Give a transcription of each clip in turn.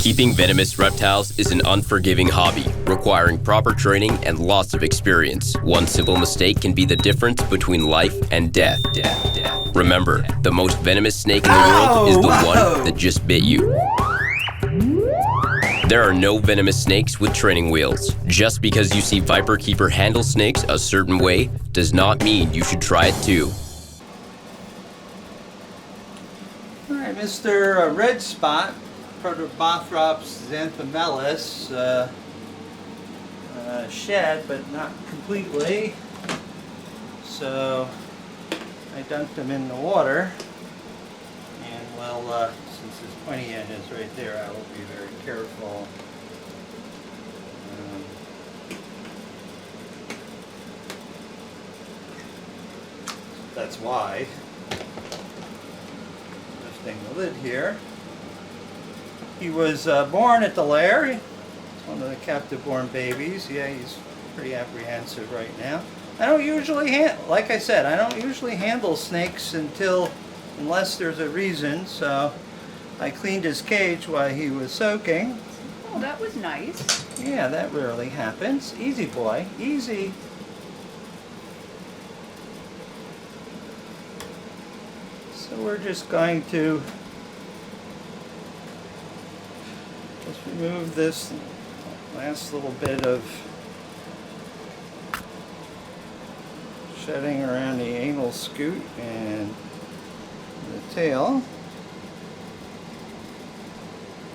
Keeping venomous reptiles is an unforgiving hobby, requiring proper training and lots of experience. One simple mistake can be the difference between life and death. Remember, the most venomous snake in the world is the one that just bit you. There are no venomous snakes with training wheels. Just because you see Viperkeeper handle snakes a certain way does not mean you should try it too. All right, Mr. Red Spot, Protobothrops xanthomelis, shed, but not completely. So I dunked him in the water, and well, since his pointy end is right there, I will be very careful. That's why. Lifting the lid here. He was born at the lair. He's one of the captive-born babies. Yeah, he's pretty apprehensive right now. I don't usually like I said, I don't usually handle snakes unless there's a reason. So I cleaned his cage while he was soaking. Oh, that was nice. Yeah, that rarely happens. Easy, boy, easy. So we're just going to remove this last little bit of shedding around the anal scoot and the tail.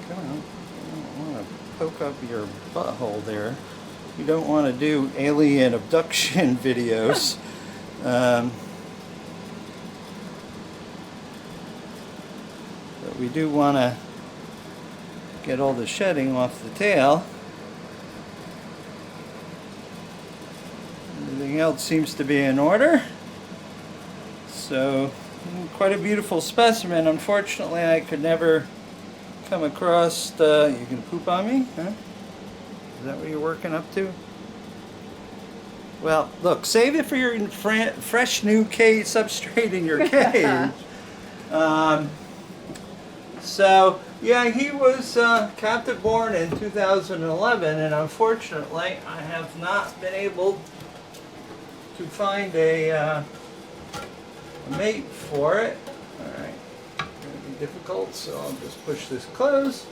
Come on, I don't want to poke up your butthole there. You don't want to do alien abduction videos. But we do want to get all the shedding off the tail. Everything else seems to be in order. So, quite a beautiful specimen. Unfortunately, I could never come across you can poop on me? Huh? Is that what you're working up to? Well, look, save it for your fresh new cage substrate in your cage. So, yeah, he was captive born in 2011, and unfortunately, I have not been able to find a mate for it. All right, it's going to be difficult, so I'll just push this close.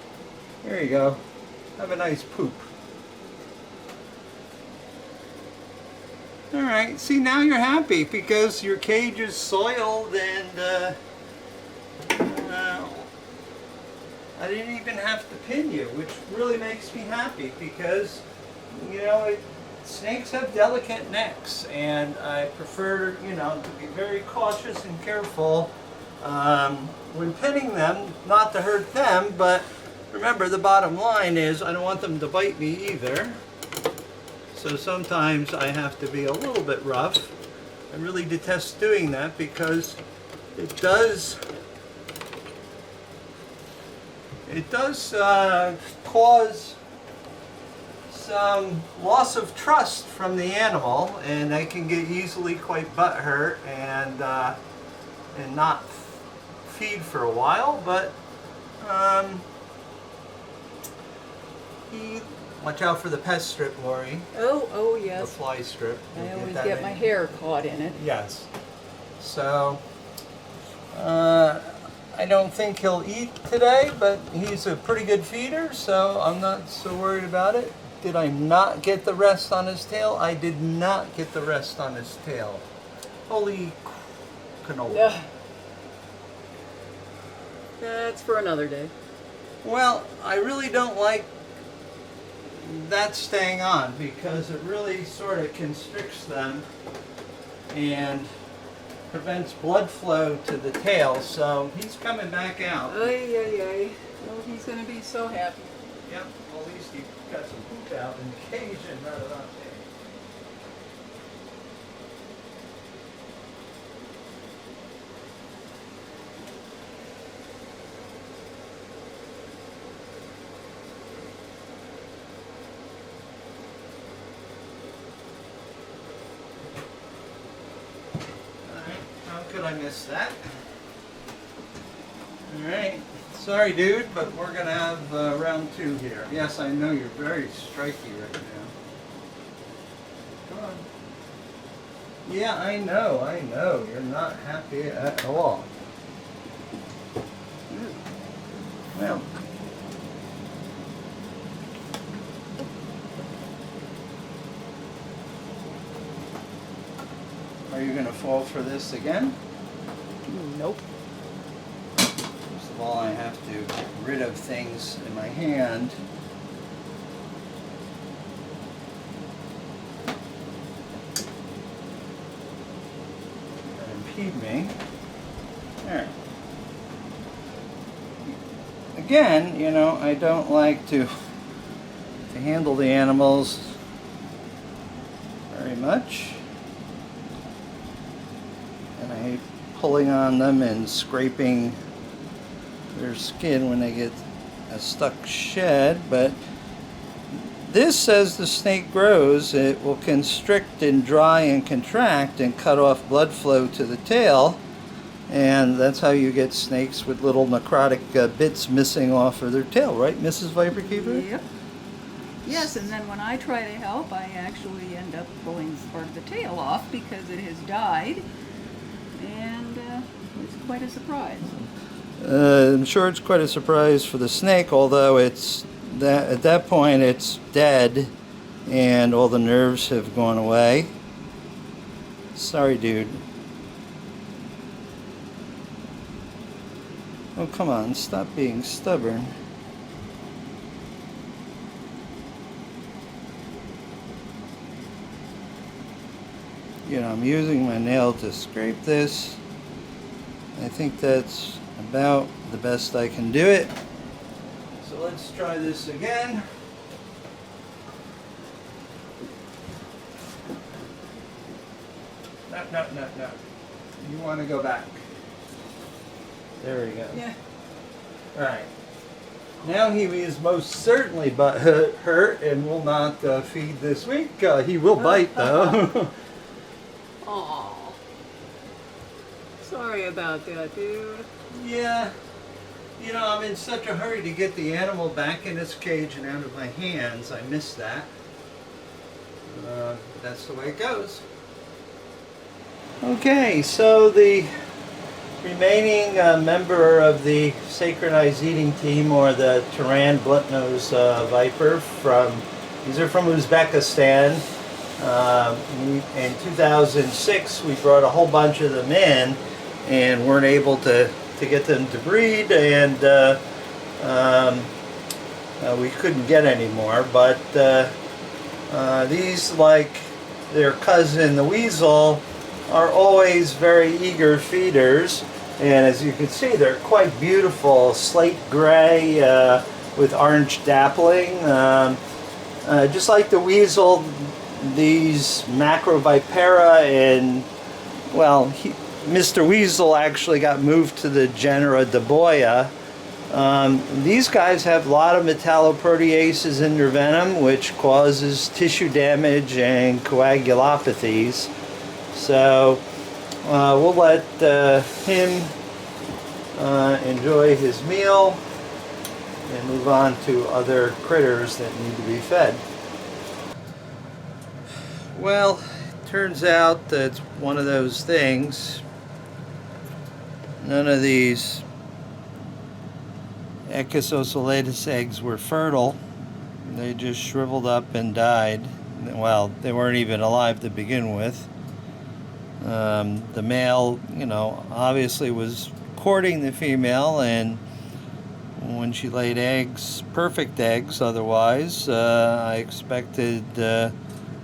There you go. Have a nice poop. All right, see, now you're happy because your cage is soiled and I didn't even have to pin you, which really makes me happy because, you know, snakes have delicate necks, and I prefer, you know, to be very cautious and careful when pinning them, not to hurt them, but remember the bottom line is I don't want them to bite me either. So sometimes I have to be a little bit rough. I really detest doing that because it does cause some loss of trust from the animal, and they can get easily quite butthurt and not feed for a while. But watch out for the pest strip, Lori. Oh yes. The fly strip. I always get my hair caught in it. Yes. So I don't think he'll eat today, but he's a pretty good feeder, so I'm not so worried about it. Did I not get the rest on his tail? I did not get the rest on his tail. Holy canola. Yeah. That's for another day. Well, I really don't like that staying on because it really sort of constricts them and prevents blood flow to the tail, so he's coming back out. Ay, ay, ay. Oh, he's going to be so happy. Yep, well, at least he got some poop out in the cage and rather than Alright, how could I miss that? Alright, so Sorry, dude, but we're gonna have round 2 here. Yes, I know you're very striky right now. Come on. Yeah, I know. You're not happy at all. Well. Are you gonna fall for this again? Nope. First of all, I have to get rid of things in my hand. That impede me. There. Again, you know, I don't like to handle the animals very much. And I hate pulling on them and scraping their skin when they get a stuck shed, but this, as the snake grows, it will constrict and dry and contract and cut off blood flow to the tail, and that's how you get snakes with little necrotic bits missing off of their tail, right, Mrs. Viperkeeper? Yep. Yes, and then when I try to help, I actually end up pulling part of the tail off because it has died, and it's quite a surprise. I'm sure it's quite a surprise for the snake, although it's at that point it's dead and all the nerves have gone away. Sorry, dude. Oh, come on, stop being stubborn. You know, I'm using my nail to scrape this. I think that's about the best I can do it. So let's try this again. No. You want to go back. There we go. Yeah. Alright. Now he is most certainly hurt and will not feed this week. He will bite though. Aw. Sorry about that, dude. Yeah. You know, I'm in such a hurry to get the animal back in its cage and out of my hands. I missed that. That's the way it goes. Okay, so the remaining member of the synchronized eating team, or the Taran blunt-nosed viper, these are from Uzbekistan. In 2006, we brought a whole bunch of them in and weren't able to get them to breed, and we couldn't get any more. But these, like their cousin the weasel, are always very eager feeders, and as you can see, they're quite beautiful, slate gray with orange dappling. Just like the weasel, these Macrovipera, and well, Mr. Weasel actually got moved to the genera Daboia. These guys have a lot of metalloproteases in their venom, which causes tissue damage and coagulopathies. So we'll let him enjoy his meal and move on to other critters that need to be fed. Well, turns out that it's one of those things. None of these Oscillatus eggs were fertile. They just shriveled up and died. Well, they weren't even alive to begin with. The male, you know, obviously was courting the female, and when she laid eggs, perfect eggs otherwise, I expected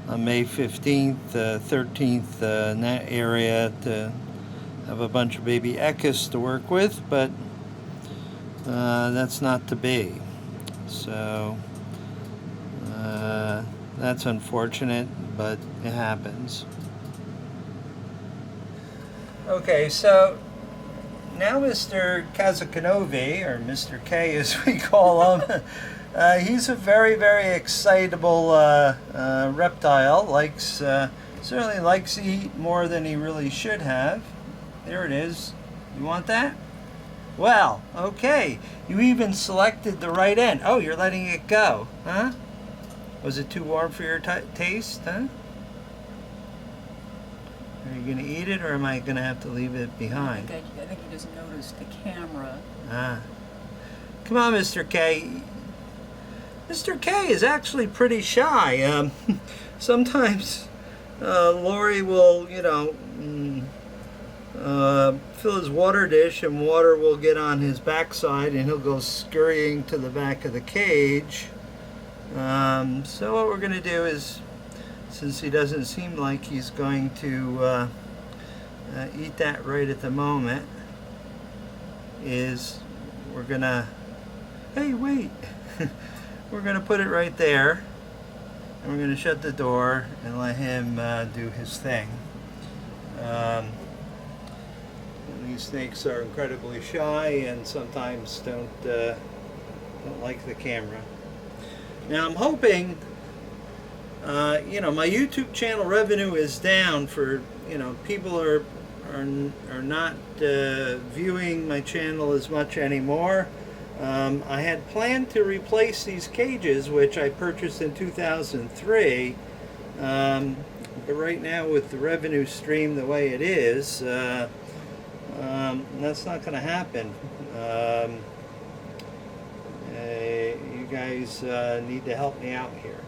on May 15th, 13th, in that area to have a bunch of baby echis to work with, but that's not to be. So that's unfortunate, but it happens. Okay, so now Mr. Kazakanovi, or Mr. K as we call him, he's a very, very excitable reptile. Certainly likes to eat more than he really should have. There it is. You want that? Well, okay. You even selected the right end. Oh, you're letting it go, huh? Was it too warm for your taste, huh? Are you going to eat it, or am I going to have to leave it behind? I think you just noticed the camera. Ah. Come on, Mr. K. Mr. K is actually pretty shy. Sometimes Lori will, fill his water dish and water will get on his backside and he'll go scurrying to the back of the cage. So what we're going to do is, since he doesn't seem like he's going to eat that right at the moment, is we're going to, hey, wait, we're going to put it right there and we're going to shut the door and let him do his thing. These snakes are incredibly shy and sometimes don't like the camera. Now I'm hoping, my YouTube channel revenue is down for, people are not viewing my channel as much anymore. I had planned to replace these cages, which I purchased in 2003, but right now with the revenue stream the way it is, that's not going to happen. You guys need to help me out here.